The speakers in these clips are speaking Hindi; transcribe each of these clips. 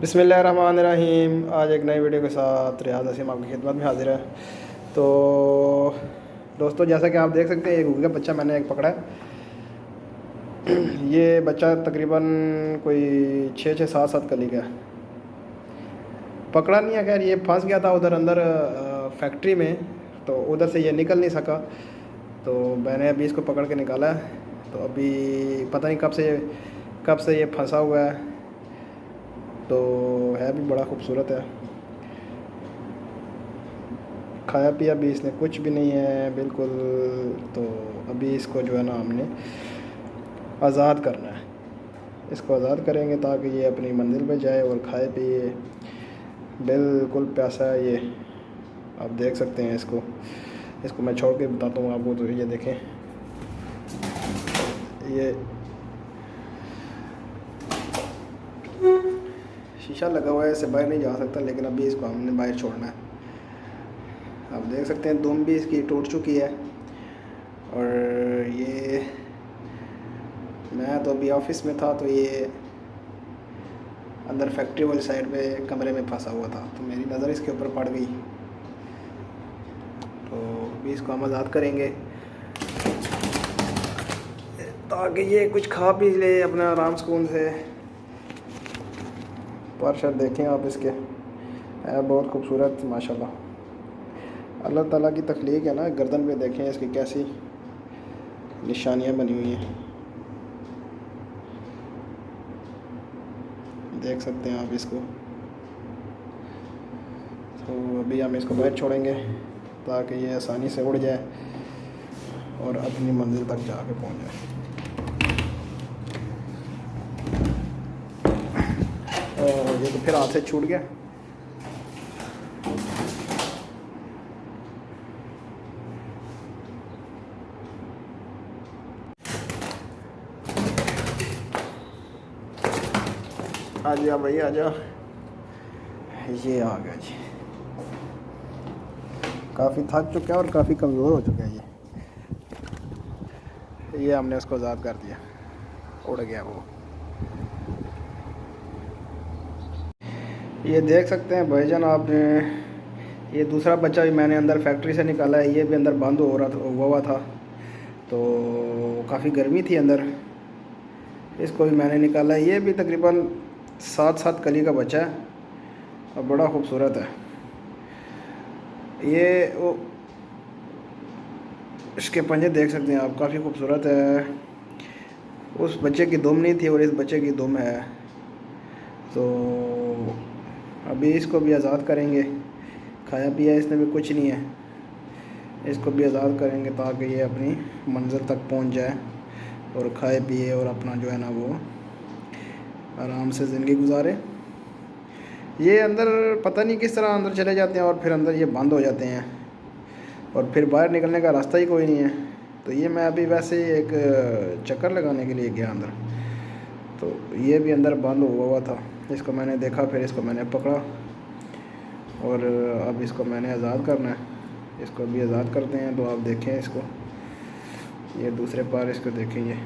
बिस्मिल्लाहिर्रहमानिर्रहीम। आज एक नई वीडियो के साथ रियाज नसीम आपकी खिदमत में हाजिर है। तो दोस्तों, जैसा कि आप देख सकते हैं, ये घुघी का बच्चा मैंने एक पकड़ा है। ये बच्चा तकरीबन कोई 6-7 कली का है। पकड़ा नहीं है, खैर ये फंस गया था उधर अंदर फैक्ट्री में, तो उधर से ये निकल नहीं सका। तो मैंने अभी इसको पकड़ के निकाला है। तो अभी पता नहीं कब से ये फंसा हुआ है। तो है भी बड़ा खूबसूरत है। खाया पिया भी इसने कुछ भी नहीं है बिल्कुल। तो अभी इसको जो है ना, हमने आज़ाद करना है। इसको आज़ाद करेंगे ताकि ये अपनी मंजिल पे जाए और खाए पिए। बिल्कुल प्यासा है ये, आप देख सकते हैं। इसको मैं छोड़ के बताता हूँ आपको। तो ये देखें, ये शीशा लगा हुआ है, इससे बाहर नहीं जा सकता, लेकिन अभी इसको हमने बाहर छोड़ना है। आप देख सकते हैं दुम भी इसकी टूट चुकी है। और ये मैं तो अभी ऑफिस में था, तो ये अंदर फैक्ट्री वाली साइड पे कमरे में फंसा हुआ था, तो मेरी नज़र इसके ऊपर पड़ गई। तो अभी इसको हम आज़ाद करेंगे ताकि ये कुछ खा पी ले अपना आराम सुकून से। पर शर्ट देखें आप, इसके है बहुत खूबसूरत माशाल्लाह। अल्लाह ताला की तख्लीक है ना। गर्दन पे देखें इसकी कैसी निशानियां बनी हुई हैं, देख सकते हैं आप इसको। तो अभी हम इसको बाहर छोड़ेंगे ताकि ये आसानी से उड़ जाए और अपनी मंजिल तक जाके पहुंच जाए। और ये तो फिर हाथ से छूट गया। आ जा भाई, आ जा। ये आ गया जी। काफ़ी थक चुका है और काफ़ी कमज़ोर हो चुका है ये हमने उसको आज़ाद कर दिया, उड़ गया वो। ये देख सकते हैं भाईजान आपने, ये दूसरा बच्चा भी मैंने अंदर फैक्ट्री से निकाला है। ये भी अंदर बंद हुआ था। तो काफ़ी गर्मी थी अंदर, इसको भी मैंने निकाला है। ये भी तकरीबन 7 कली का बच्चा है और बड़ा खूबसूरत है ये। वो इसके पंजे देख सकते हैं आप, काफ़ी खूबसूरत है। उस बच्चे की दुम नहीं थी और इस बच्चे की दुम है। तो अभी इसको भी आज़ाद करेंगे। खाया पिया इसने भी कुछ नहीं है, इसको भी आज़ाद करेंगे ताकि ये अपनी मंजिल तक पहुंच जाए और खाए पिए और अपना जो है ना वो आराम से ज़िंदगी गुजारे। ये अंदर पता नहीं किस तरह अंदर चले जाते हैं और फिर अंदर ये बंद हो जाते हैं और फिर बाहर निकलने का रास्ता ही कोई नहीं है। तो ये मैं अभी वैसे ही एक चक्कर लगाने के लिए गया अंदर, तो ये भी अंदर बंद हुआ था। इसको मैंने देखा, फिर इसको मैंने पकड़ा और अब इसको मैंने आज़ाद करना है। इसको भी आज़ाद करते हैं। तो आप देखें इसको, ये दूसरे पार इसको देखें, ये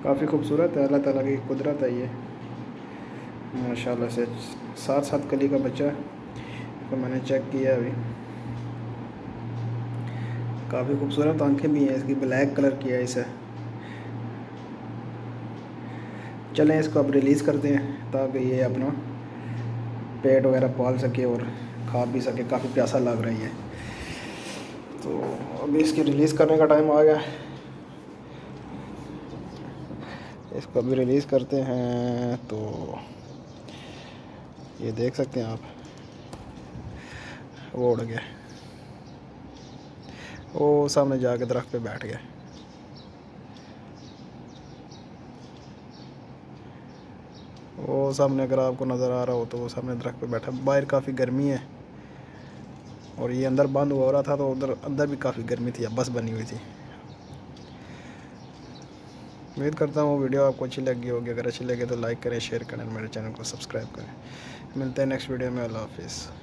काफ़ी खूबसूरत है। अल्लाह ताला की कुदरत है ये माशाल्लाह से। 7 कली का बच्चा तो मैंने चेक किया अभी, काफ़ी खूबसूरत आंखें भी हैं इसकी, ब्लैक कलर की है इसे। चलें इसको अब रिलीज़ करते हैं ताकि ये अपना पेट वगैरह पाल सके और खा पी सके। काफ़ी प्यासा लग रही है, तो अभी इसकी रिलीज़ करने का टाइम आ गया। इसको अभी रिलीज़ करते हैं। तो ये देख सकते हैं आप, वो उड़ गया, वो सामने जाके दरख्त पे बैठ गया। वो सामने अगर आपको नज़र आ रहा हो तो वो सामने दरख्त पे बैठा। बाहर काफ़ी गर्मी है और ये अंदर बंद हो रहा था, तो उधर अंदर भी काफ़ी गर्मी थी, बस बनी हुई थी। उम्मीद करता हूँ वीडियो आपको अच्छी लगी होगी। अगर अच्छी लगे तो लाइक करें, शेयर करें, मेरे चैनल को सब्सक्राइब करें। मिलते हैं नेक्स्ट वीडियो में। अल्लाह हाफिज़।